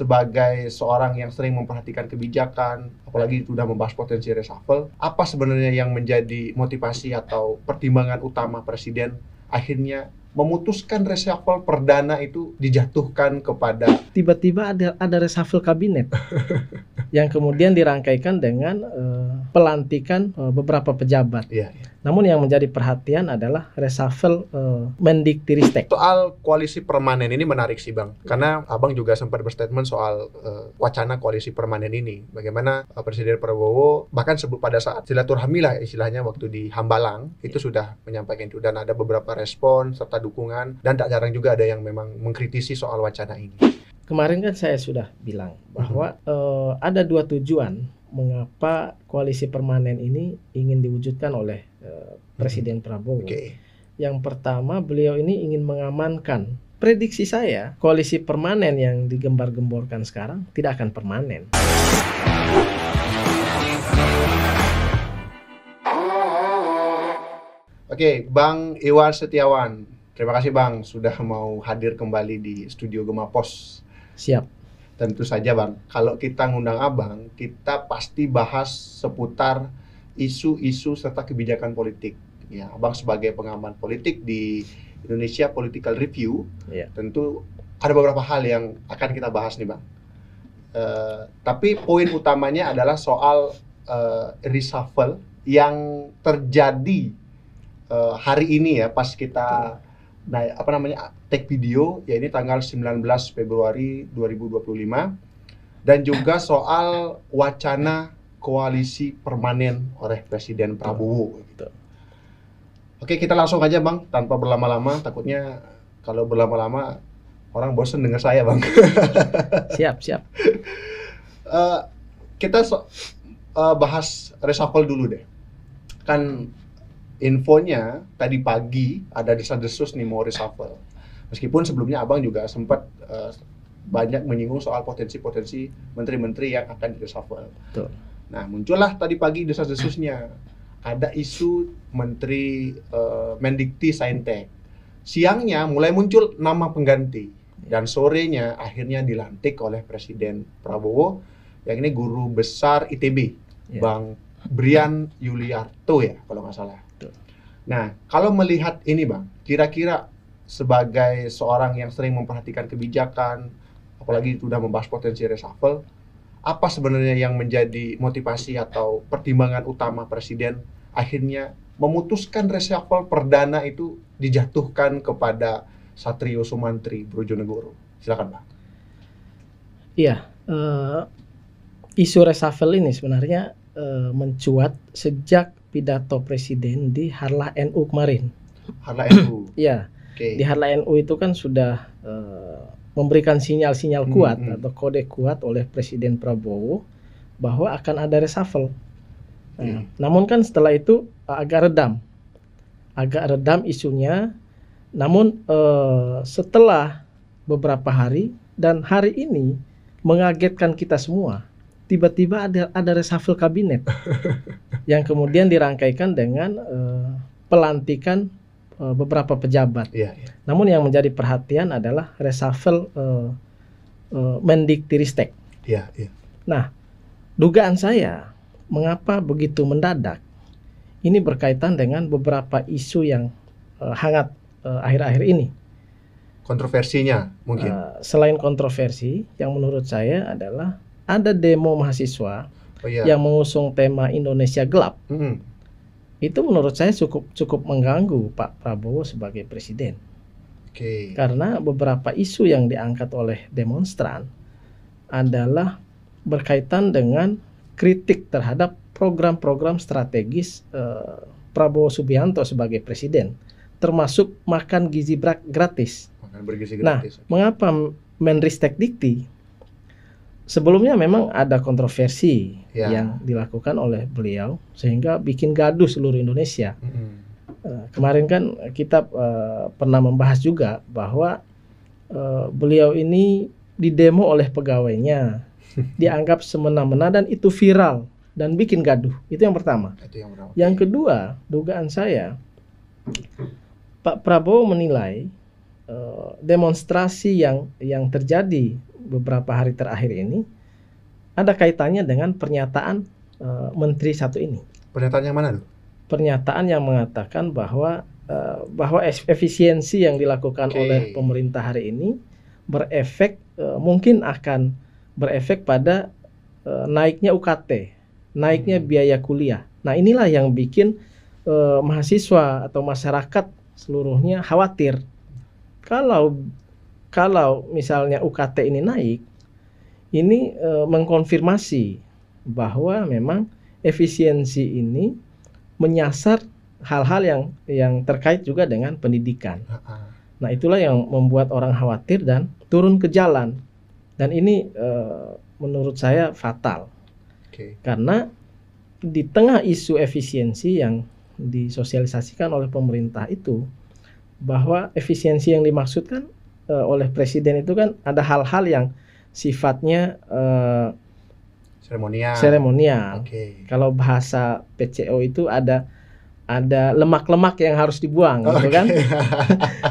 sebagai seorang yang sering memperhatikan kebijakan, apalagi sudah membahas potensi reshuffle, apa sebenarnya yang menjadi motivasi atau pertimbangan utama Presiden akhirnya memutuskan reshuffle perdana itu dijatuhkan kepada tiba-tiba ada reshuffle kabinet yang kemudian dirangkaikan dengan pelantikan beberapa pejabat. Iya. Namun yang menjadi perhatian adalah reshuffle Mendiktiristek. Soal koalisi permanen ini menarik sih Bang, karena Abang juga sempat berstatement soal wacana koalisi permanen ini. Bagaimana Presiden Prabowo bahkan sebut pada saat silaturahmi lah istilahnya waktu di Hambalang itu sudah menyampaikan itu, dan ada beberapa respon serta dukungan, dan tak jarang juga ada yang memang mengkritisi soal wacana ini. Kemarin kan saya sudah bilang bahwa ada dua tujuan mengapa koalisi permanen ini ingin diwujudkan oleh Presiden Prabowo. Yang pertama, beliau ini ingin mengamankan. Prediksi saya, koalisi permanen yang digembar-gemborkan sekarang tidak akan permanen. Oke, Bang Iwan Setiawan, terima kasih Bang sudah mau hadir kembali di studio Gema Pos. Siap. Tentu saja Bang, kalau kita ngundang Abang, kita pasti bahas seputar isu-isu serta kebijakan politik. Ya, Abang sebagai pengamat politik di Indonesia Political Review, tentu ada beberapa hal yang akan kita bahas nih Bang. Tapi poin utamanya adalah soal reshuffle yang terjadi hari ini ya, pas kita take video, ya ini tanggal 19 Februari 2025, dan juga soal wacana koalisi permanen oleh Presiden Prabowo. Oke, kita langsung aja Bang, tanpa berlama-lama, takutnya kalau berlama-lama orang bosen dengar saya Bang. Siap. Kita bahas reshuffle dulu deh. Kan infonya tadi pagi ada desas-desus nih mau reshuffle. Meskipun sebelumnya Abang juga sempat banyak menyinggung soal potensi-potensi menteri-menteri yang akan di-reshuffle. Betul. Nah, muncullah tadi pagi desas-desusnya. Ada isu Menteri Mendikti Saintek. Siangnya mulai muncul nama pengganti, dan sorenya akhirnya dilantik oleh Presiden Prabowo, yang ini guru besar ITB, Bang Brian Yuliarto ya kalau nggak salah. Nah, kalau melihat ini Bang, kira-kira sebagai seorang yang sering memperhatikan kebijakan, apalagi sudah membahas potensi reshuffle, apa sebenarnya yang menjadi motivasi atau pertimbangan utama Presiden akhirnya memutuskan reshuffle perdana itu dijatuhkan kepada Satrio Sumantri Brojonegoro? Silakan Bang. Iya, isu reshuffle ini sebenarnya mencuat sejak pidato Presiden di Harlah NU kemarin. Harlah NU? Iya, di Harlah NU itu kan sudah memberikan sinyal-sinyal kuat atau kode kuat oleh Presiden Prabowo bahwa akan ada reshuffle. Namun kan setelah itu agak redam isunya. Namun setelah beberapa hari dan hari ini mengagetkan kita semua, tiba-tiba ada reshuffle kabinet yang kemudian dirangkaikan dengan pelantikan beberapa pejabat. Namun yang menjadi perhatian adalah reshuffle Mendiktiristek. Nah, dugaan saya mengapa begitu mendadak, ini berkaitan dengan beberapa isu yang hangat akhir-akhir ini. Kontroversinya mungkin. Selain kontroversi, yang menurut saya adalah ada demo mahasiswa yang mengusung tema Indonesia Gelap. Itu menurut saya cukup mengganggu Pak Prabowo sebagai presiden. Karena beberapa isu yang diangkat oleh demonstran adalah berkaitan dengan kritik terhadap program-program strategis Prabowo Subianto sebagai presiden, termasuk makan gizi gratis. Nah, mengapa Menristek Dikti? Sebelumnya memang ada kontroversi yang dilakukan oleh beliau sehingga bikin gaduh seluruh Indonesia. Kemarin kan kita pernah membahas juga bahwa beliau ini didemo oleh pegawainya, dianggap semena-mena dan itu viral dan bikin gaduh. Itu yang pertama. Yang kedua, dugaan saya Pak Prabowo menilai demonstrasi yang terjadi beberapa hari terakhir ini ada kaitannya dengan pernyataan menteri satu ini. Pernyataan yang mana tuh? Pernyataan yang mengatakan bahwa efisiensi yang dilakukan oleh pemerintah hari ini berefek mungkin akan berefek pada naiknya UKT, naiknya biaya kuliah. Nah, inilah yang bikin mahasiswa atau masyarakat seluruhnya khawatir. Kalau misalnya UKT ini naik, ini mengkonfirmasi bahwa memang efisiensi ini menyasar hal-hal yang terkait juga dengan pendidikan. Nah, itulah yang membuat orang khawatir dan turun ke jalan. Dan ini menurut saya fatal. Karena di tengah isu efisiensi yang disosialisasikan oleh pemerintah itu, bahwa efisiensi yang dimaksudkan oleh presiden itu kan ada hal-hal yang sifatnya seremonial. Kalau bahasa PCO itu ada lemak-lemak yang harus dibuang, gitu kan?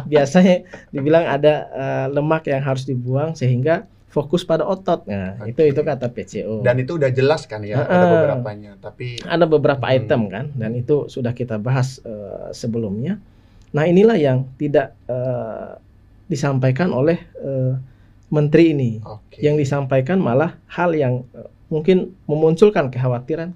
Biasanya dibilang ada lemak yang harus dibuang sehingga fokus pada otot. Nah, itu kata PCO. Dan itu udah jelas kan ya, ada beberapanya. Tapi ada beberapa item kan, dan itu sudah kita bahas sebelumnya. Nah, inilah yang tidak disampaikan oleh menteri ini. Yang disampaikan malah hal yang mungkin memunculkan kekhawatiran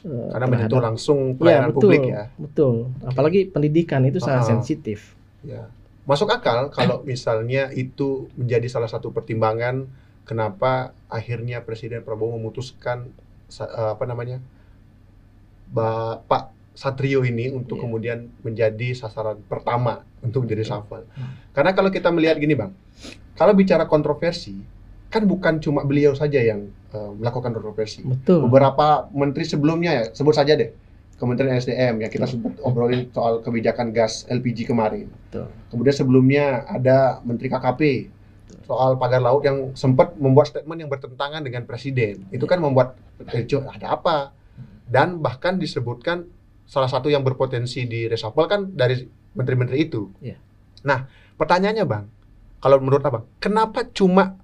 karena menyentuh langsung pelayanan publik ya. Betul. Apalagi pendidikan itu sangat sensitif. Ya. Masuk akal kalau misalnya itu menjadi salah satu pertimbangan kenapa akhirnya Presiden Prabowo memutuskan Pak Satrio ini untuk kemudian menjadi sasaran pertama untuk menjadi reshuffle. Karena kalau kita melihat gini Bang, kalau bicara kontroversi, kan bukan cuma beliau saja yang melakukan kontroversi. Betul. Beberapa menteri sebelumnya ya, sebut saja deh, Kementerian SDM yang kita sempat obrolin soal kebijakan gas LPG kemarin. Betul. Kemudian sebelumnya ada Menteri KKP soal pagar laut yang sempat membuat statement yang bertentangan dengan presiden. Itu kan membuat ada apa? Dan bahkan disebutkan salah satu yang berpotensi di reshuffle kan dari menteri-menteri itu. Nah, pertanyaannya Bang, kalau menurut Abang, kenapa cuma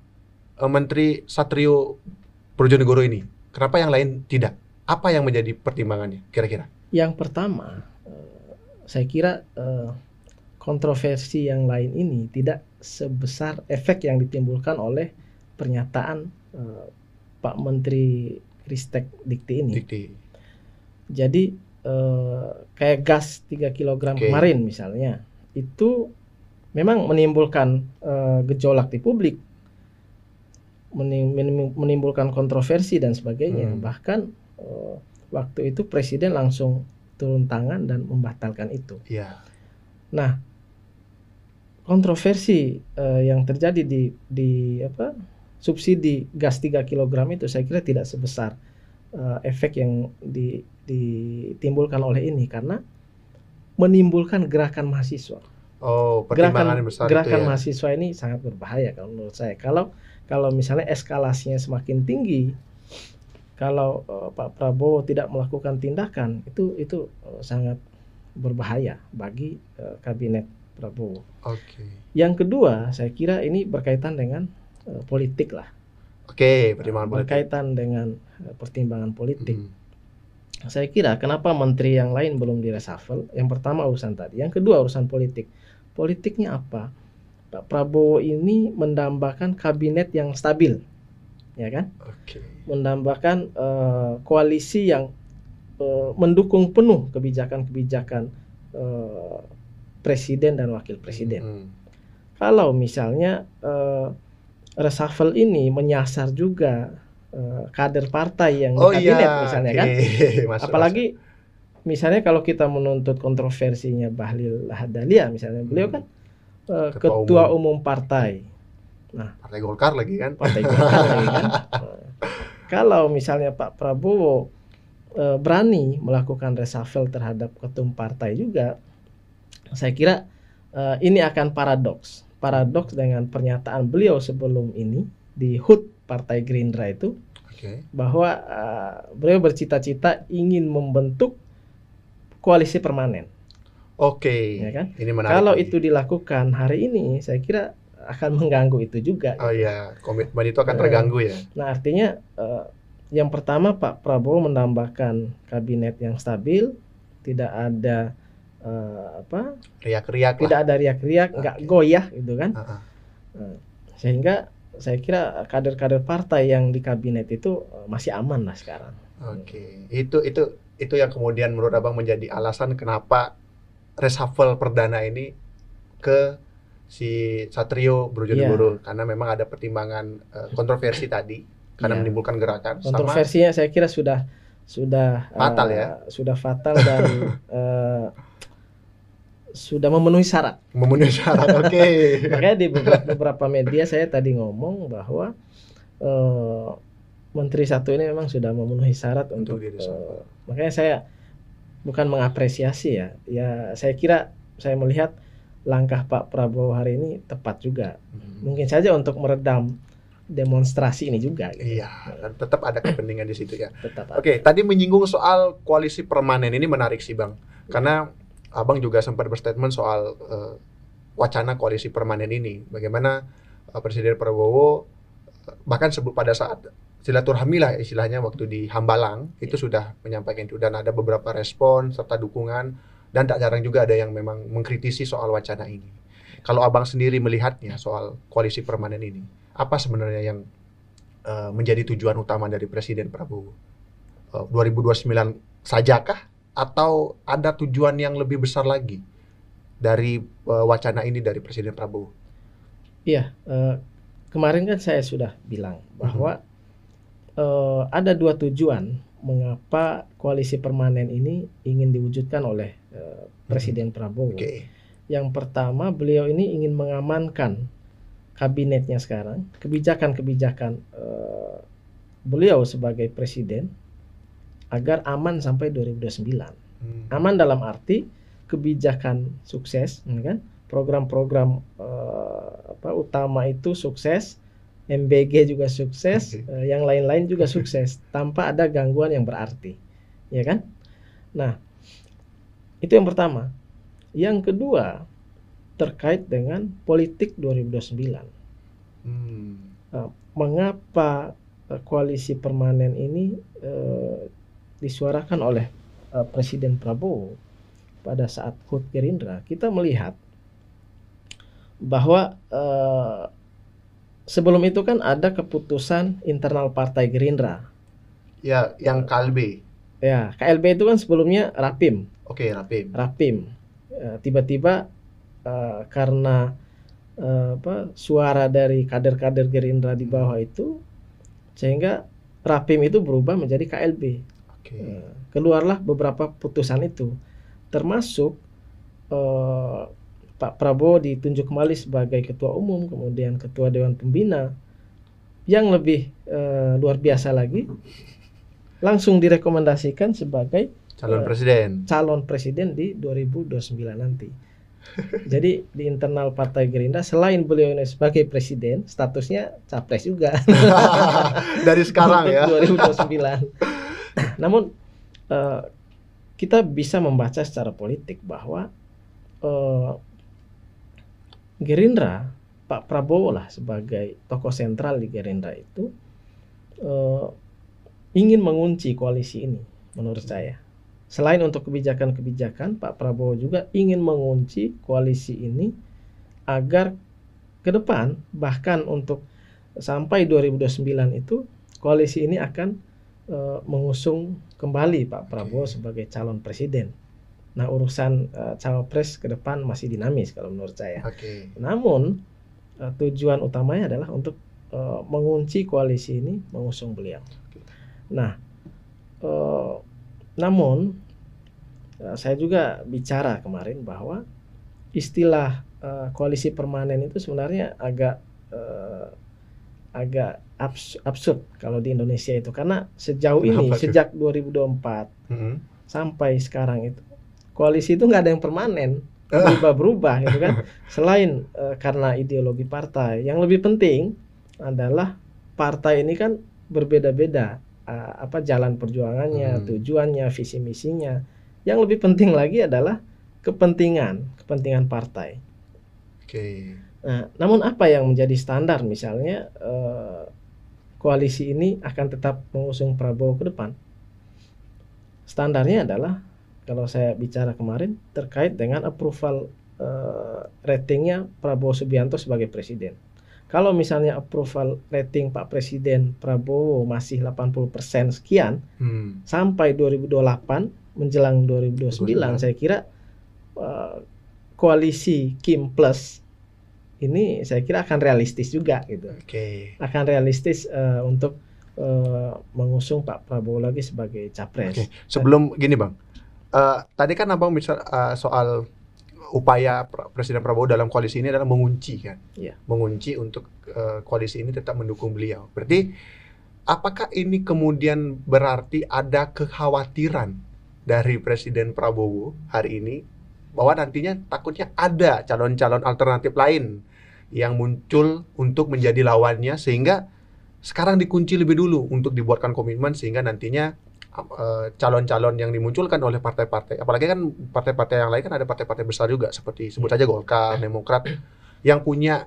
Menteri Satrio Brojonegoro ini? Kenapa yang lain tidak? Apa yang menjadi pertimbangannya kira-kira? Yang pertama, saya kira kontroversi yang lain ini tidak sebesar efek yang ditimbulkan oleh pernyataan Pak Menteri Ristek Dikti ini. Jadi kayak gas 3 kg kemarin misalnya, itu memang menimbulkan gejolak di publik, menimbulkan kontroversi dan sebagainya. Bahkan waktu itu presiden langsung turun tangan dan membatalkan itu. Nah, kontroversi yang terjadi di subsidi gas 3 kg itu saya kira tidak sebesar efek yang ditimbulkan oleh ini, karena menimbulkan gerakan mahasiswa. Gerakan mahasiswa ini sangat berbahaya kalau menurut saya. Kalau misalnya eskalasinya semakin tinggi, kalau Pak Prabowo tidak melakukan tindakan, itu sangat berbahaya bagi kabinet Prabowo. Yang kedua, saya kira ini berkaitan dengan politik lah. Berkaitan dengan pertimbangan politik. Saya kira kenapa menteri yang lain belum di-reshuffle? Yang pertama urusan tadi, yang kedua urusan politik. Politiknya apa? Pak Prabowo ini mendambakan kabinet yang stabil, ya kan? Mendambakan koalisi yang mendukung penuh kebijakan-kebijakan presiden dan wakil presiden. Kalau misalnya reshuffle ini menyasar juga kader partai yang di kabinet misalnya kan, apalagi misalnya kalau kita menuntut kontroversinya Bahlil Lahadalia misalnya, beliau kan ketua umum partai. Nah, Partai Golkar lagi kan? Kalau misalnya Pak Prabowo berani melakukan reshuffle terhadap ketum partai juga, saya kira ini akan paradoks dengan pernyataan beliau sebelum ini di HUT Partai Gerindra itu, bahwa beliau bercita-cita ingin membentuk koalisi permanen. Ya kan? Ini menarik. Kalau itu dilakukan hari ini, saya kira akan mengganggu itu juga. Oh iya, komitmen itu akan terganggu ya. Nah, artinya yang pertama Pak Prabowo menambahkan kabinet yang stabil, tidak ada riak-riak, tidak ada riak-riak, nggak goyah gitu kan. Sehingga saya kira kader-kader partai yang di kabinet itu masih aman lah sekarang. Oke, itu yang kemudian menurut Abang menjadi alasan kenapa reshuffle perdana ini ke si Satrio Brojonegoro, karena memang ada pertimbangan kontroversi tadi karena menimbulkan gerakan. Kontroversinya saya kira sudah fatal sudah fatal dan sudah memenuhi syarat. Oke. Makanya di beberapa media saya tadi ngomong bahwa Menteri satu ini memang sudah memenuhi syarat untuk makanya saya bukan mengapresiasi ya saya kira saya melihat langkah Pak Prabowo hari ini tepat juga. Mungkin saja untuk meredam demonstrasi ini juga. Iya, tetap ada kepentingan di situ ya. Oke, tadi menyinggung soal koalisi permanen ini menarik sih Bang, karena Abang juga sempat berstatement soal wacana koalisi permanen ini. Bagaimana Presiden Prabowo bahkan sebut pada saat silaturahmi lah istilahnya waktu di Hambalang itu sudah menyampaikan itu, dan ada beberapa respon serta dukungan, dan tak jarang juga ada yang memang mengkritisi soal wacana ini. Kalau Abang sendiri melihatnya soal koalisi permanen ini, apa sebenarnya yang menjadi tujuan utama dari Presiden Prabowo? 2029 sajakah atau ada tujuan yang lebih besar lagi dari wacana ini dari Presiden Prabowo? Iya, kemarin kan saya sudah bilang bahwa ada dua tujuan mengapa koalisi permanen ini ingin diwujudkan oleh Presiden Prabowo. Yang pertama, beliau ini ingin mengamankan kabinetnya sekarang, kebijakan-kebijakan beliau sebagai presiden agar aman sampai 2029. Aman dalam arti kebijakan sukses, kan? Program-program utama itu sukses, MBG juga sukses, yang lain-lain juga sukses tanpa ada gangguan yang berarti, ya kan? Nah, itu yang pertama. Yang kedua terkait dengan politik 2029. Mengapa koalisi permanen ini disuarakan oleh Presiden Prabowo pada saat HUT Gerindra? Kita melihat bahwa sebelum itu kan ada keputusan internal Partai Gerindra. Ya, yang KLB. Ya, KLB itu kan sebelumnya Rapim. Oke, Rapim. Tiba-tiba karena suara dari kader-kader Gerindra di bawah itu, sehingga Rapim itu berubah menjadi KLB. Keluarlah beberapa putusan itu, termasuk Pak Prabowo ditunjuk kembali sebagai ketua umum, kemudian ketua Dewan Pembina. Yang lebih luar biasa lagi, langsung direkomendasikan sebagai calon presiden di 2029 nanti. Jadi di internal Partai Gerindra, selain beliau ini sebagai presiden, statusnya capres juga. Dari sekarang ya. 2029. Namun kita bisa membaca secara politik bahwa Gerindra, Pak Prabowo lah sebagai tokoh sentral di Gerindra itu ingin mengunci koalisi ini, menurut saya. Selain untuk kebijakan-kebijakan, Pak Prabowo juga ingin mengunci koalisi ini agar ke depan, bahkan untuk sampai 2029 itu, koalisi ini akan mengusung kembali Pak Prabowo sebagai calon presiden. Nah, urusan cawapres ke depan masih dinamis kalau menurut saya. Namun tujuan utamanya adalah untuk mengunci koalisi ini, mengusung beliau. Nah, namun saya juga bicara kemarin bahwa istilah koalisi permanen itu sebenarnya agak absurd kalau di Indonesia itu, karena sejauh ini sejak 2024 sampai sekarang itu koalisi itu nggak ada yang permanen, berubah-berubah gitu kan. Selain karena ideologi partai, yang lebih penting adalah partai ini kan berbeda-beda jalan perjuangannya, tujuannya, visi misinya. Yang lebih penting lagi adalah kepentingan partai. Nah, namun apa yang menjadi standar misalnya koalisi ini akan tetap mengusung Prabowo ke depan? Standarnya adalah kalau saya bicara kemarin terkait dengan approval ratingnya Prabowo Subianto sebagai presiden. Kalau misalnya approval rating Pak Presiden Prabowo masih 80% sekian sampai 2028 menjelang 2029, saya kira koalisi Kim Plus ini saya kira akan realistis juga gitu. Akan realistis untuk mengusung Pak Prabowo lagi sebagai capres. Sebelum gini Bang, tadi kan Abang bisa soal upaya Presiden Prabowo dalam koalisi ini adalah mengunci kan, mengunci untuk koalisi ini tetap mendukung beliau. Berarti apakah ini kemudian berarti ada kekhawatiran dari Presiden Prabowo hari ini bahwa nantinya takutnya ada calon-calon alternatif lain yang muncul untuk menjadi lawannya, sehingga sekarang dikunci lebih dulu untuk dibuatkan komitmen, sehingga nantinya calon-calon yang dimunculkan oleh partai-partai, apalagi kan partai-partai yang lain kan ada partai-partai besar juga seperti sebut aja Golkar, Demokrat, yang punya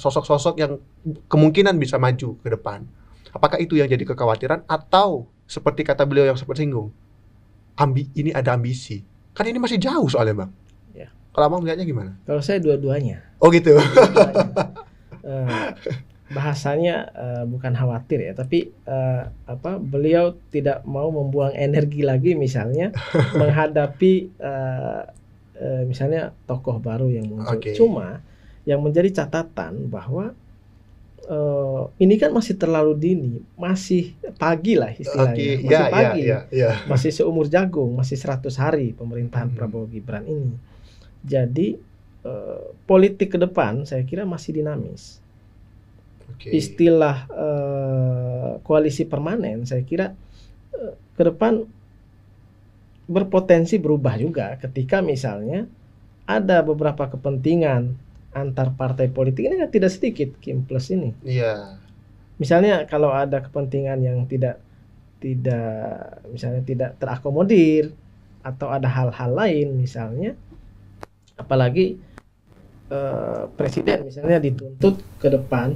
sosok-sosok yang kemungkinan bisa maju ke depan. Apakah itu yang jadi kekhawatiran, atau seperti kata beliau yang sempat singgung, ini ada ambisi? Kan ini masih jauh soalnya Bang. Kalau Abang melihatnya gimana? Kalau saya dua-duanya. Oh gitu. Bahasanya bukan khawatir ya, tapi beliau tidak mau membuang energi lagi misalnya menghadapi misalnya tokoh baru yang muncul. Cuma yang menjadi catatan bahwa ini kan masih terlalu dini, masih pagi lah istilahnya, masih pagi, masih seumur jagung, masih 100 hari pemerintahan Prabowo Gibran ini. Jadi politik ke depan saya kira masih dinamis. Istilah koalisi permanen saya kira ke depan berpotensi berubah juga ketika misalnya ada beberapa kepentingan antar partai politik, ini kan tidak sedikit Kim Plus ini. Misalnya kalau ada kepentingan yang tidak misalnya tidak terakomodir, atau ada hal-hal lain misalnya, apalagi presiden misalnya dituntut ke depan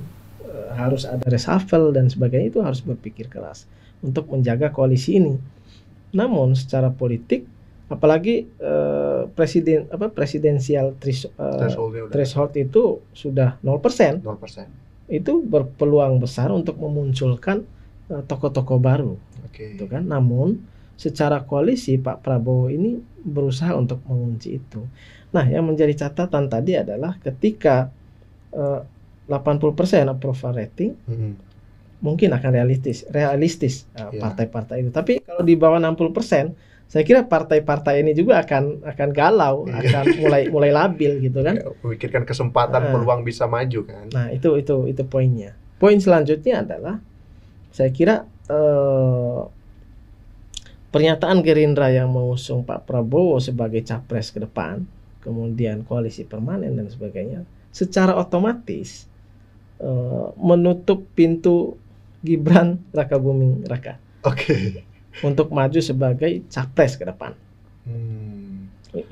harus ada reshuffle dan sebagainya, itu harus berpikir keras untuk menjaga koalisi ini. Namun secara politik, apalagi presidensial threshold itu sudah 0%. Itu berpeluang besar untuk memunculkan tokoh-tokoh baru, gitu kan. Namun secara koalisi Pak Prabowo ini berusaha untuk mengunci itu. Nah, yang menjadi catatan tadi adalah ketika 80% approval rating, mungkin akan realistis partai-partai itu. Tapi kalau di bawah 60%, saya kira partai-partai ini juga akan galau, akan mulai labil gitu kan. Memikirkan kesempatan peluang bisa maju kan. Nah, itu poinnya. Poin selanjutnya adalah saya kira pernyataan Gerindra yang mengusung Pak Prabowo sebagai capres ke depan, kemudian koalisi permanen dan sebagainya, secara otomatis menutup pintu Gibran Rakabuming Raka untuk maju sebagai capres ke depan.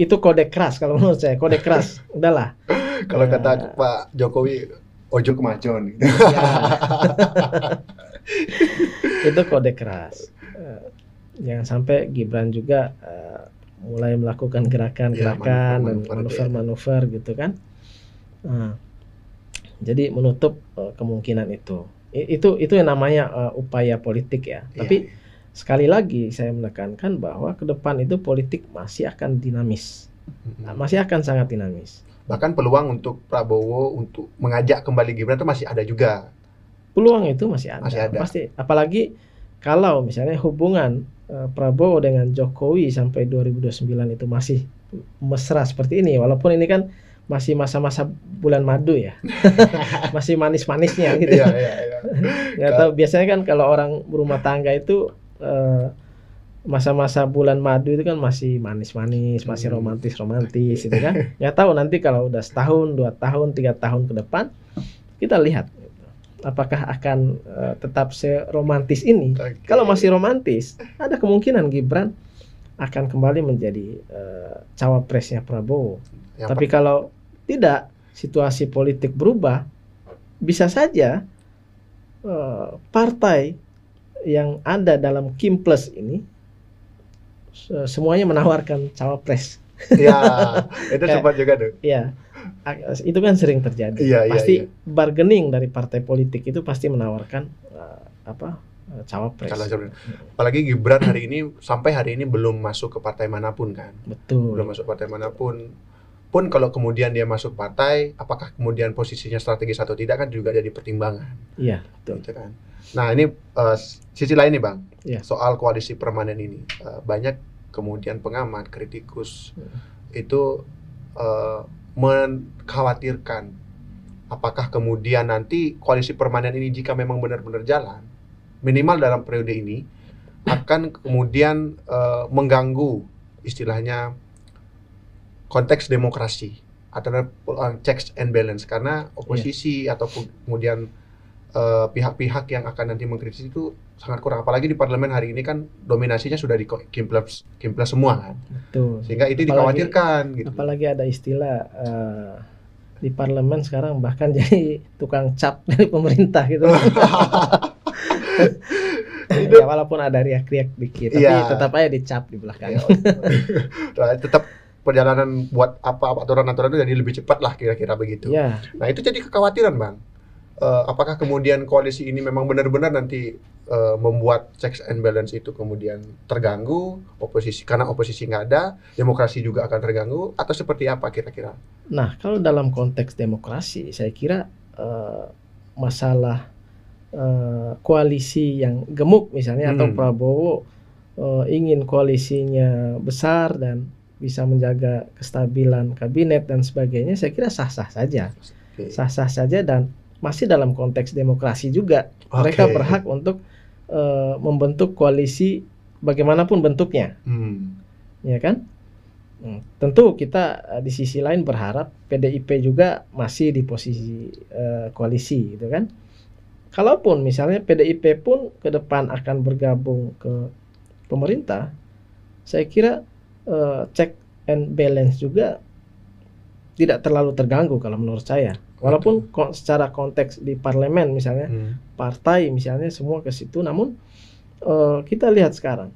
Itu kode keras kalau menurut saya, kode keras. Udahlah. Kalau kata Pak Jokowi, ojo kemajon. Itu kode keras. Jangan sampai Gibran juga mulai melakukan gerakan-gerakan dan manuver-manuver gitu kan. Jadi menutup kemungkinan itu. Itu yang namanya upaya politik ya. Tapi sekali lagi saya menekankan bahwa ke depan itu politik masih akan dinamis. Masih akan sangat dinamis. Bahkan peluang untuk Prabowo untuk mengajak kembali Gibran itu masih ada juga. Peluang itu masih ada. Pasti. Apalagi kalau misalnya hubungan Prabowo dengan Jokowi sampai 2029 itu masih mesra seperti ini, walaupun ini kan masih masa-masa bulan madu ya. Masih manis-manisnya gitu. Nggak tahu, biasanya kan kalau orang berumah tangga itu masa-masa bulan madu itu kan masih manis-manis, masih romantis gitu kan. Nggak tahu nanti kalau udah setahun, 2 tahun, 3 tahun ke depan, kita lihat apakah akan tetap seromantis ini. Kalau masih romantis, ada kemungkinan Gibran akan kembali menjadi cawapresnya Prabowo. Tapi kalau tidak, situasi politik berubah, bisa saja partai yang ada dalam Kimples ini semuanya menawarkan cawapres. Ya, itu sempat juga tuh. Iya, itu kan sering terjadi. Pasti bargaining dari partai politik itu pasti menawarkan cawapres. Apalagi Gibran hari ini sampai hari ini belum masuk ke partai manapun kan. Betul. Belum masuk partai manapun. Pun kalau kemudian dia masuk partai, apakah kemudian posisinya strategis atau tidak kan juga jadi pertimbangan. Iya, betul. Gitu kan. Nah ini sisi lain nih Bang, soal koalisi permanen ini. Banyak kemudian pengamat, kritikus itu mengkhawatirkan apakah kemudian nanti koalisi permanen ini jika memang benar-benar jalan, minimal dalam periode ini akan kemudian mengganggu istilahnya konteks demokrasi atau checks and balance, karena oposisi atau kemudian pihak-pihak yang akan nanti mengkritik itu sangat kurang, apalagi di parlemen hari ini kan dominasinya sudah di Kimples semua kan. Betul. Sehingga itu dikhawatirkan gitu. Apalagi ada istilah di parlemen sekarang bahkan jadi tukang cap dari pemerintah gitu. Ya, walaupun ada riak-riak dikit, tapi tetap aja dicap di belakang. Tetap perjalanan buat apa aturan-aturan itu jadi lebih cepat lah kira-kira begitu. Nah itu jadi kekhawatiran Bang. Apakah kemudian koalisi ini memang benar-benar nanti membuat checks and balance itu kemudian terganggu, karena oposisi nggak ada, demokrasi juga akan terganggu, atau seperti apa kira-kira? Nah, kalau dalam konteks demokrasi, saya kira masalah koalisi yang gemuk misalnya, atau Prabowo ingin koalisinya besar dan bisa menjaga kestabilan kabinet dan sebagainya, saya kira sah-sah saja. Sah-sah saja dan masih dalam konteks demokrasi juga. Mereka berhak untuk membentuk koalisi bagaimanapun bentuknya. Ya kan? Tentu kita di sisi lain berharap PDIP juga masih di posisi koalisi gitu kan. Kalaupun misalnya PDIP pun ke depan akan bergabung ke pemerintah, saya kira check and balance juga tidak terlalu terganggu kalau menurut saya. Walaupun secara konteks di parlemen misalnya, partai misalnya semua ke situ, namun kita lihat sekarang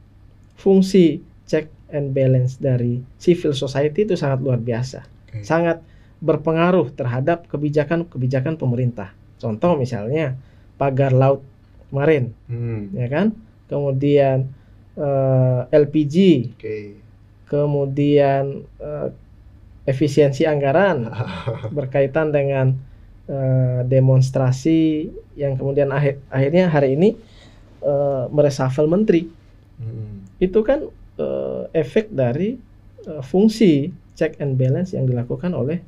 fungsi check and balance dari civil society itu sangat luar biasa, sangat berpengaruh terhadap kebijakan pemerintah. Contoh misalnya pagar laut kemarin, ya kan, kemudian LPG, kemudian efisiensi anggaran berkaitan dengan demonstrasi yang kemudian akhirnya hari ini mereshuffle menteri. Itu kan efek dari fungsi check and balance yang dilakukan oleh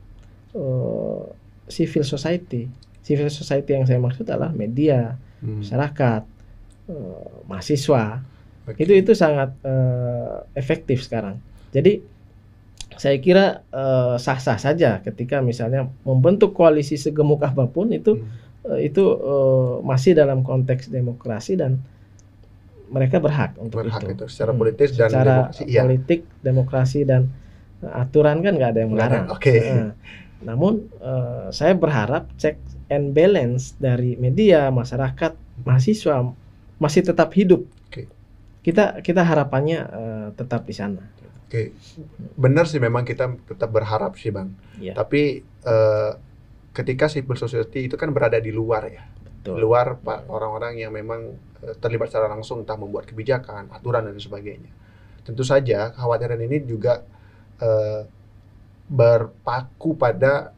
civil society. Civil society yang saya maksud adalah media, masyarakat, mahasiswa. Itu sangat efektif sekarang. Jadi saya kira sah-sah saja ketika misalnya membentuk koalisi segemuk apapun itu masih dalam konteks demokrasi dan mereka berhak untuk itu. Secara politik dan secara demokrasi. Politik, demokrasi dan aturan kan nggak ada yang melarang. Namun saya berharap check and balance dari media, masyarakat, mahasiswa masih tetap hidup. Kita harapannya tetap di sana. Benar sih, memang kita tetap berharap sih Bang. Tapi ketika civil society itu kan berada di luar ya. Luar orang-orang yang memang terlibat secara langsung, entah membuat kebijakan, aturan dan sebagainya. Tentu saja kekhawatiran ini juga berpaku pada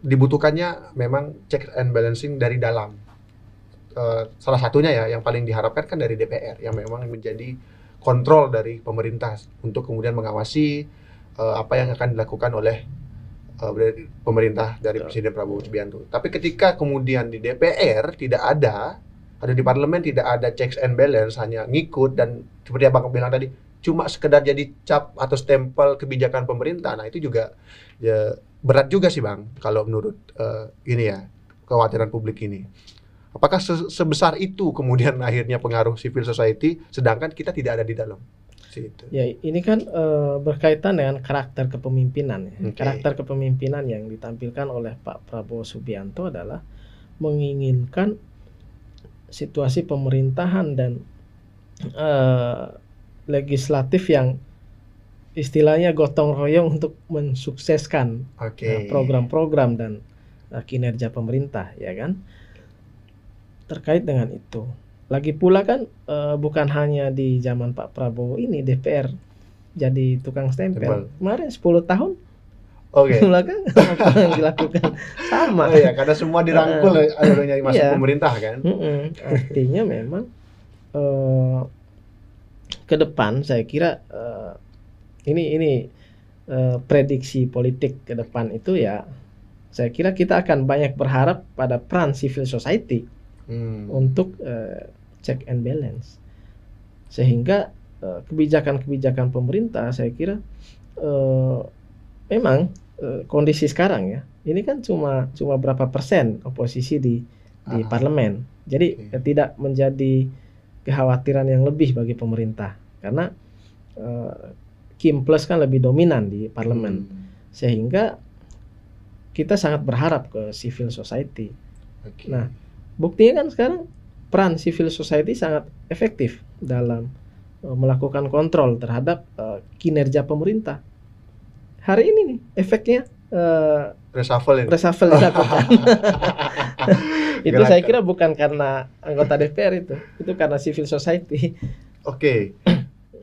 dibutuhkannya memang check and balancing dari dalam. Salah satunya ya yang paling diharapkan kan dari DPR yang memang menjadi kontrol dari pemerintah untuk kemudian mengawasi apa yang akan dilakukan oleh pemerintah dari Presiden Prabowo Subianto. Tapi ketika kemudian di DPR tidak ada, atau di parlemen tidak ada checks and balance, hanya ngikut dan seperti Abang bilang tadi, cuma sekedar jadi cap atau stempel kebijakan pemerintah. Nah itu juga ya, berat juga sih Bang, kalau menurut ini ya, kekhawatiran publik ini. Apakah sebesar itu kemudian akhirnya pengaruh civil society, sedangkan kita tidak ada di dalam? Ya, ini kan berkaitan dengan karakter kepemimpinan. Karakter kepemimpinan yang ditampilkan oleh Pak Prabowo Subianto adalah menginginkan situasi pemerintahan dan legislatif yang istilahnya gotong royong untuk mensukseskan program-program dan kinerja pemerintah, ya kan? Terkait dengan itu, lagi pula kan bukan hanya di zaman Pak Prabowo ini DPR jadi tukang stempel. Kemarin 10 tahun belakang apa yang dilakukan sama. Ya, karena semua dirangkul adanya masuk pemerintah kan. Artinya memang ke depan saya kira ini prediksi politik ke depan itu ya, saya kira kita akan banyak berharap pada peran civil society untuk check and balance, sehingga kebijakan-kebijakan pemerintah saya kira memang kondisi sekarang ya, ini kan cuma berapa persen oposisi di parlemen, jadi tidak menjadi kekhawatiran yang lebih bagi pemerintah karena Kim Plus kan lebih dominan di parlemen, sehingga kita sangat berharap ke civil society. Nah, buktinya kan sekarang peran civil society sangat efektif dalam melakukan kontrol terhadap kinerja pemerintah. Hari ini nih efeknya reshuffle dilakukan. Itu saya kira bukan karena anggota DPR itu karena civil society.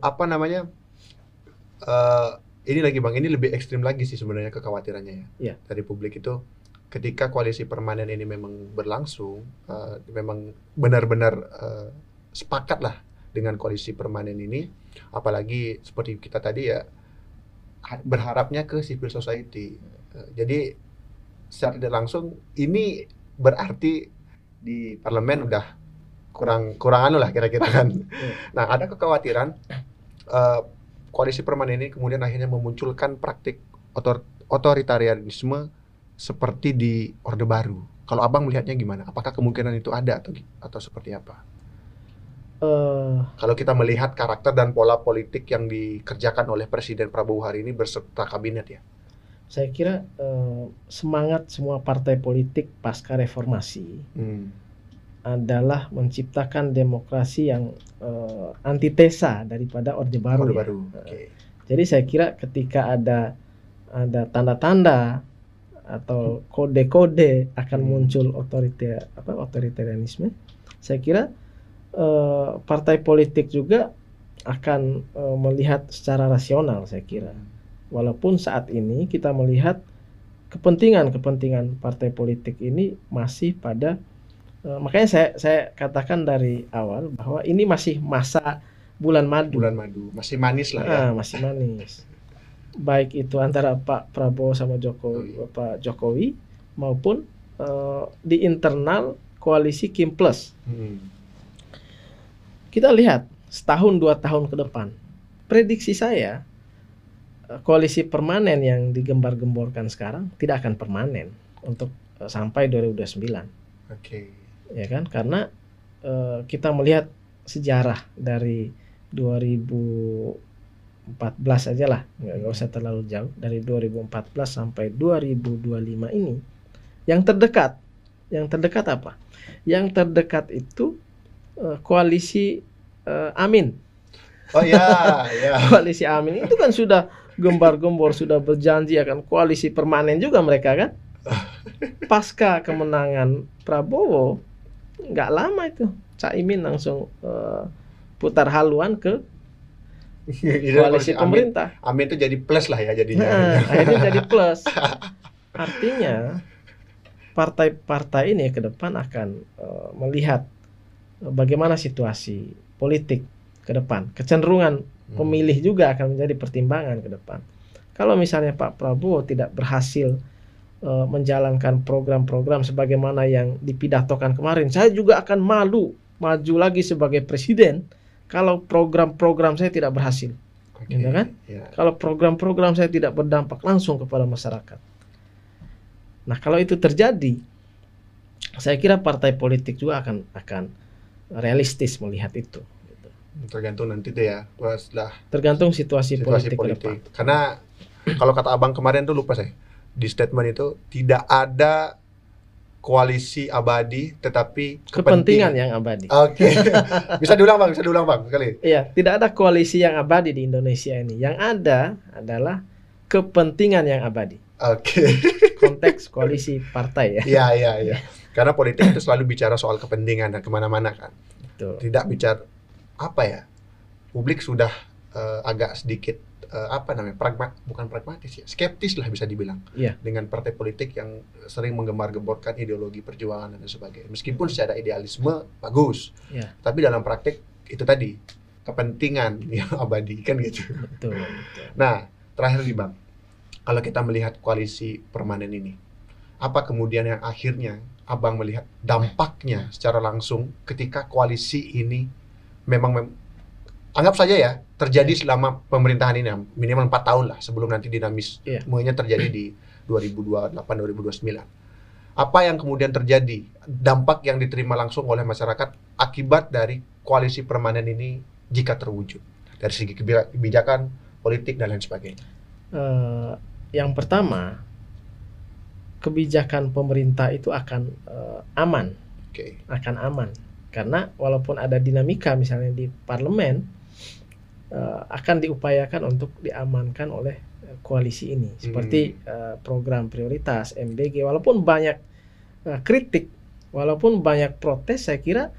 Apa namanya? Ini lagi Bang, ini lebih ekstrim lagi sih sebenarnya kekhawatirannya ya. Dari publik itu ketika koalisi permanen ini memang berlangsung, memang benar-benar sepakat lah dengan koalisi permanen ini, apalagi seperti kita tadi ya berharapnya ke civil society. Jadi secara tidak langsung ini berarti di parlemen udah kurang anu lah kira-kira kan. Nah, ada kekhawatiran koalisi permanen ini kemudian akhirnya memunculkan praktik otoritarianisme seperti di Orde Baru. Kalau Abang melihatnya gimana? Apakah kemungkinan itu ada atau seperti apa? Kalau kita melihat karakter dan pola politik yang dikerjakan oleh Presiden Prabowo hari ini berserta kabinet ya. Saya kira semangat semua partai politik pasca reformasi adalah menciptakan demokrasi yang antitesa daripada Orde Baru. Jadi saya kira ketika ada tanda-tanda atau kode-kode akan muncul otoritarianisme, saya kira partai politik juga akan melihat secara rasional, saya kira. Walaupun saat ini kita melihat kepentingan partai politik ini masih pada makanya saya katakan dari awal bahwa ini masih masa bulan madu, masih manis lah ya. Masih manis. Baik itu antara Pak Prabowo sama Pak Jokowi maupun di internal koalisi Kim Plus. Kita lihat setahun 2 tahun ke depan. Prediksi saya koalisi permanen yang digembar-gemborkan sekarang tidak akan permanen untuk sampai 2029. Ya kan? Karena kita melihat sejarah dari 2014 aja lah, nggak usah terlalu jauh, dari 2014 sampai 2025 ini yang terdekat apa? Yang terdekat itu koalisi Amin. Koalisi Amin itu kan sudah gembar-gembor, sudah berjanji akan koalisi permanen juga mereka kan. Pasca kemenangan Prabowo nggak lama itu Caimin langsung putar haluan ke koalisi pemerintah. Amin itu jadi plus lah ya jadinya. Akhirnya jadi plus. Artinya partai-partai ini ke depan akan melihat bagaimana situasi politik ke depan. Kecenderungan pemilih juga akan menjadi pertimbangan ke depan. Kalau misalnya Pak Prabowo tidak berhasil menjalankan program-program sebagaimana yang dipidatokan kemarin, saya juga akan maju lagi sebagai presiden kalau program-program saya tidak berhasil. Gitu kan? Kalau program-program saya tidak berdampak langsung kepada masyarakat. Nah, kalau itu terjadi, saya kira partai politik juga akan realistis melihat itu. Tergantung nanti tuh ya, setelah Tergantung situasi politik ke depan. Karena kalau kata abang kemarin tuh lupa saya, di statement itu tidak ada koalisi abadi, tetapi kepentingan yang abadi. Oke. Bisa diulang bang sekali. Iya, tidak ada koalisi yang abadi di Indonesia ini. Yang ada adalah kepentingan yang abadi. Oke. Konteks koalisi partai ya. Iya. Karena politik itu selalu bicara soal kepentingan dan kemana-mana kan. Betul. Tidak bicara apa ya? Publik sudah agak sedikit bukan pragmatis ya, skeptis lah bisa dibilang dengan partai politik yang sering menggembar-gemborkan ideologi perjuangan dan sebagainya. Meskipun secara idealisme bagus, tapi dalam praktik itu tadi kepentingan yang abadi kan gitu. Betul. Nah, terakhir nih bang, kalau kita melihat koalisi permanen ini, apa kemudian yang akhirnya abang melihat dampaknya secara langsung ketika koalisi ini memang anggap saja ya terjadi selama pemerintahan ini minimal 4 tahun lah sebelum nanti dinamismenya terjadi di 2028-2029. Apa yang kemudian terjadi, dampak yang diterima langsung oleh masyarakat akibat dari koalisi permanen ini jika terwujud dari segi kebijakan, politik dan lain sebagainya? Yang pertama, kebijakan pemerintah itu akan aman, akan aman karena walaupun ada dinamika misalnya di parlemen, akan diupayakan untuk diamankan oleh koalisi ini seperti program prioritas MBG. Walaupun banyak kritik, walaupun banyak protes, saya kira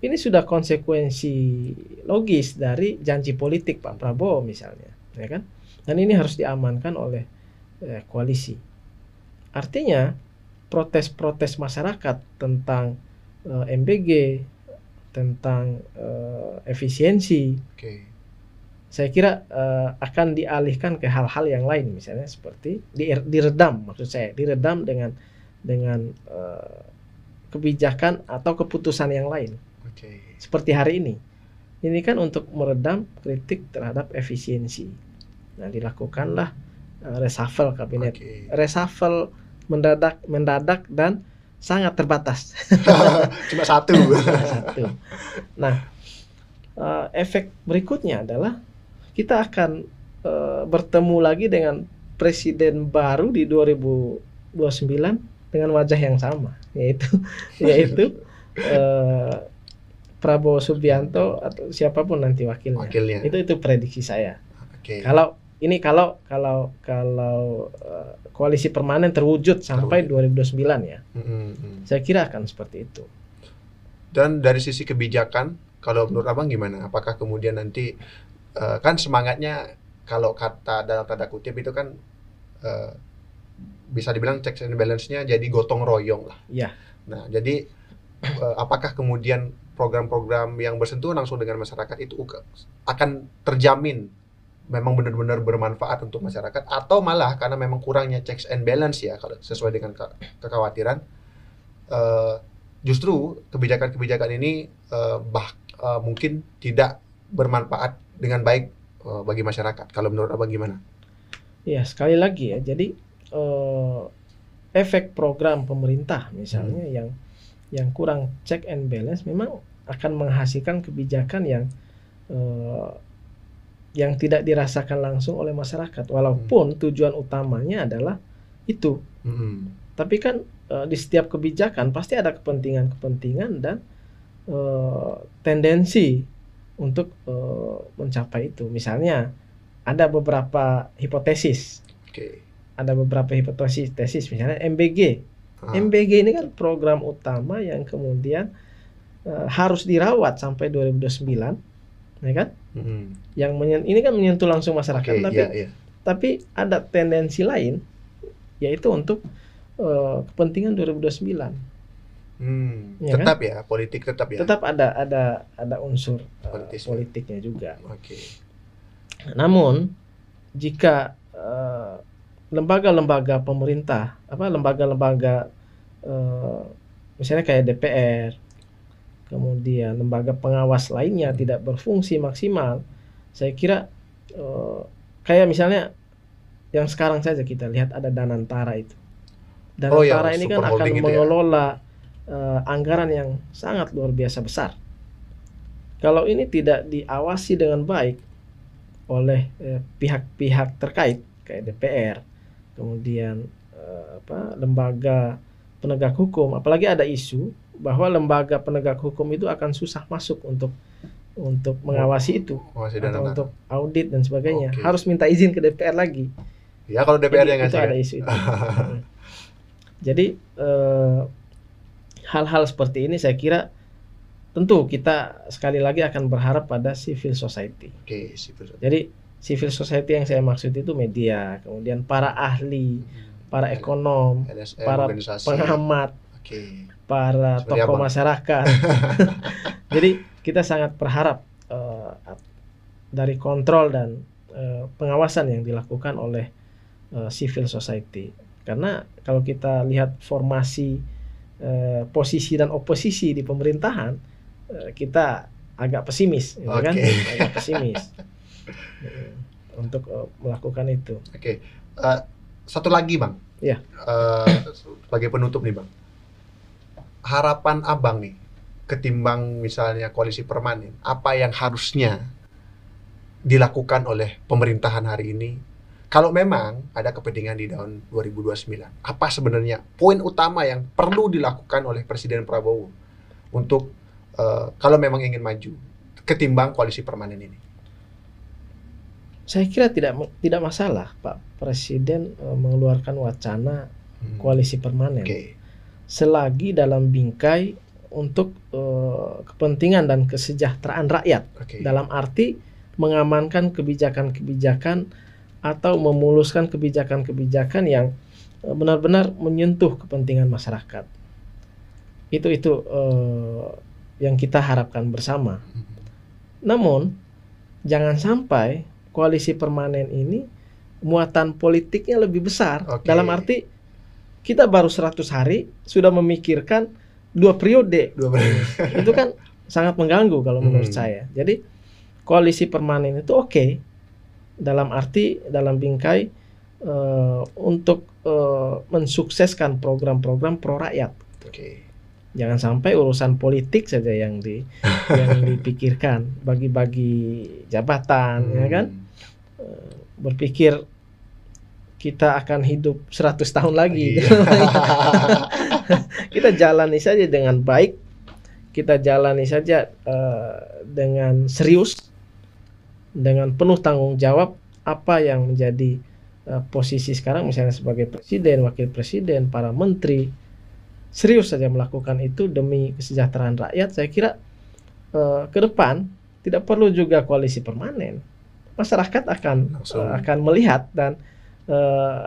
ini sudah konsekuensi logis dari janji politik Pak Prabowo misalnya, ya kan? Dan ini harus diamankan oleh koalisi. Artinya protes-protes masyarakat tentang MBG, tentang efisiensi, saya kira akan dialihkan ke hal-hal yang lain, misalnya seperti diredam, maksud saya diredam dengan kebijakan atau keputusan yang lain, seperti hari ini kan untuk meredam kritik terhadap efisiensi. Nah, dilakukanlah reshuffle kabinet, reshuffle mendadak dan sangat terbatas. Cuma satu. Nah, efek berikutnya adalah kita akan bertemu lagi dengan presiden baru di 2029 dengan wajah yang sama, yaitu Prabowo Subianto atau siapapun nanti wakilnya. Itu prediksi saya. Kalau koalisi permanen terwujud sampai 2029 ya, saya kira akan seperti itu. Dan dari sisi kebijakan, kalau menurut abang gimana? Apakah kemudian nanti kan semangatnya kalau kata dalam tanda kutip itu kan bisa dibilang checks and balance-nya jadi gotong royong lah. Ya. Nah, jadi apakah kemudian program-program yang bersentuhan langsung dengan masyarakat itu akan terjamin memang benar-benar bermanfaat untuk masyarakat, atau malah karena memang kurangnya checks and balance ya, kalau sesuai dengan kekhawatiran, justru kebijakan-kebijakan ini mungkin tidak bermanfaat dengan baik bagi masyarakat. Kalau menurut abang gimana? Ya, sekali lagi ya, jadi efek program pemerintah misalnya yang kurang check and balance memang akan menghasilkan kebijakan yang tidak dirasakan langsung oleh masyarakat, walaupun tujuan utamanya adalah itu. Tapi kan di setiap kebijakan pasti ada kepentingan dan tendensi untuk mencapai itu. Misalnya ada beberapa hipotesis. Ada beberapa hipotesis misalnya MBG. MBG ini kan program utama yang kemudian harus dirawat sampai 2029. Ya kan? Yang ini kan menyentuh langsung masyarakat, tapi ada tendensi lain, yaitu untuk kepentingan 2029. Ya tetap kan? Ya, politik tetap ya. Tetap ada unsur politiknya juga. Namun jika lembaga-lembaga pemerintah, lembaga-lembaga misalnya kayak DPR, kemudian lembaga pengawas lainnya tidak berfungsi maksimal, saya kira kayak misalnya yang sekarang saja kita lihat ada Danantara itu. Danantara ini kan akan mengelola anggaran yang sangat luar biasa besar. Kalau ini tidak diawasi dengan baik oleh pihak-pihak terkait kayak DPR, kemudian lembaga penegak hukum, apalagi ada isu bahwa lembaga penegak hukum itu akan susah masuk untuk mengawasi itu atau untuk audit dan sebagainya. Harus minta izin ke DPR lagi. Ya kalau DPR yang itu ada isu itu. Jadi hal-hal seperti ini saya kira tentu kita sekali lagi akan berharap pada civil society. Jadi civil society yang saya maksud itu media, kemudian para ahli, para ekonom, LSM, para pengamat, para tokoh masyarakat. Jadi kita sangat berharap dari kontrol dan pengawasan yang dilakukan oleh civil society. Karena kalau kita lihat formasi posisi dan oposisi di pemerintahan, kita agak pesimis, kan? Agak pesimis untuk melakukan itu. Satu lagi, Bang. Ya. Sebagai penutup nih, Bang. Harapan Abang nih, ketimbang misalnya koalisi permanen, apa yang harusnya dilakukan oleh pemerintahan hari ini? Kalau memang ada kepentingan di tahun 2029, apa sebenarnya poin utama yang perlu dilakukan oleh Presiden Prabowo untuk kalau memang ingin maju ketimbang koalisi permanen ini? Saya kira tidak masalah Pak Presiden mengeluarkan wacana koalisi permanen, selagi dalam bingkai untuk kepentingan dan kesejahteraan rakyat, dalam arti mengamankan kebijakan-kebijakan atau memuluskan kebijakan-kebijakan yang benar-benar menyentuh kepentingan masyarakat. Itu yang kita harapkan bersama. Namun jangan sampai koalisi permanen ini muatan politiknya lebih besar. Dalam arti kita baru 100 hari sudah memikirkan 2 periode. Itu kan sangat mengganggu kalau menurut saya. Jadi koalisi permanen itu dalam arti dalam bingkai untuk mensukseskan program-program pro rakyat. Jangan sampai urusan politik saja yang dipikirkan, bagi-bagi jabatan, ya kan? Berpikir kita akan hidup 100 tahun lagi. Kita jalani saja dengan baik, kita jalani saja dengan serius, dengan penuh tanggung jawab apa yang menjadi posisi sekarang, misalnya sebagai presiden, wakil presiden, para menteri. Serius saja melakukan itu demi kesejahteraan rakyat. Saya kira ke depan tidak perlu juga koalisi permanen. Masyarakat akan melihat dan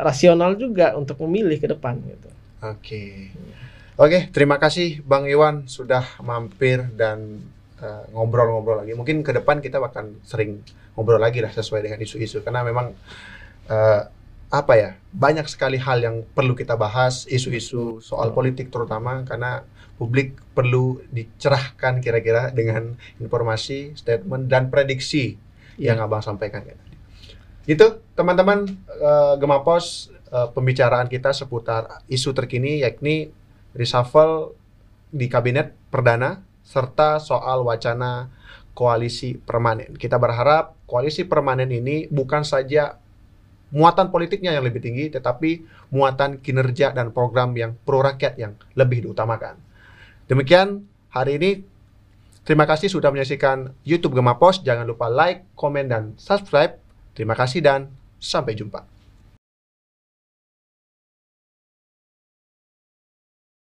rasional juga untuk memilih ke depan gitu. Oke, terima kasih Bang Iwan sudah mampir dan ngobrol-ngobrol lagi. Mungkin ke depan kita akan sering ngobrol lagi lah sesuai dengan isu-isu, karena memang banyak sekali hal yang perlu kita bahas, isu-isu soal politik terutama, karena publik perlu dicerahkan kira-kira dengan informasi, statement, dan prediksi yang Abang sampaikan tadi. Itu teman-teman, Gemapos, pembicaraan kita seputar isu terkini, yakni reshuffle di kabinet perdana serta soal wacana koalisi permanen. Kita berharap koalisi permanen ini bukan saja muatan politiknya yang lebih tinggi, tetapi muatan kinerja dan program yang pro rakyat yang lebih diutamakan. Demikian hari ini. Terima kasih sudah menyaksikan YouTube Gemapos. Jangan lupa like, komen, dan subscribe. Terima kasih dan sampai jumpa.